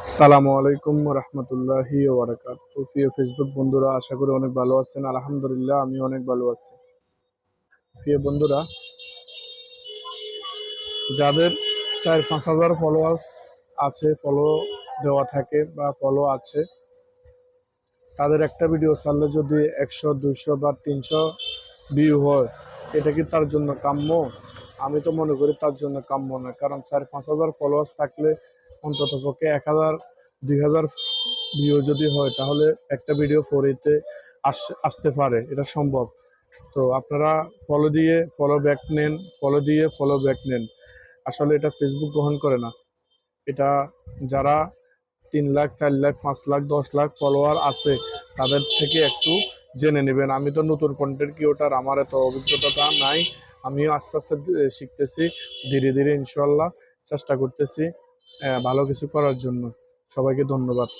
আসসালামু আলাইকুম রহমতুল্লাহি ওয়া বারাকাতুহু। প্রিয় ফেসবুক বন্ধুরা, আশা করি অনেক ভালো আছেন। আলহামদুলিল্লাহ, আমি অনেক ভালো আছি। প্রিয় বন্ধুরা, যাদের 4-5 হাজার ফলোয়ার্স আছে, ফলো দেওয়া থাকে বা ফলো আছে, তাদের একটা ভিডিও ছাড়লে যদি 100, 200 বা 300 ভিউ হয়, এটা কি তার জন্য কাম্য? আমি তো মনে করি তার জন্য কাম্য না। কারণ 4-5 হাজার ফলোয়ার্স থাকলে অন্তত পক্ষে 1000, 2000 ভিউ যদি হয়, তাহলে একটা ভিডিও ফোরেতে আসতে পারে, এটা সম্ভব। তো আপনারা ফলো দিয়ে ফলো ব্যাক নেন, ফলো দিয়ে ফলো ব্যাক নেন। আসলে এটা ফেসবুক গ্রহণ করে না। এটা যারা 3 লাখ, 4 লাখ, 5 লাখ, 10 লাখ ফলোয়ার আছে, তাদের থেকে একটু জেনে নেবেন। আমি তো নতুন কন্টেন্ট ক্রিয়েটর, আমার এত অভিজ্ঞতা নাই। আমিও আস্তে আস্তে শিখতেছি, ধীরে ধীরে ইনশাল্লাহ চেষ্টা করতেছি ভালো কিছু করার জন্য। সবাইকে ধন্যবাদ।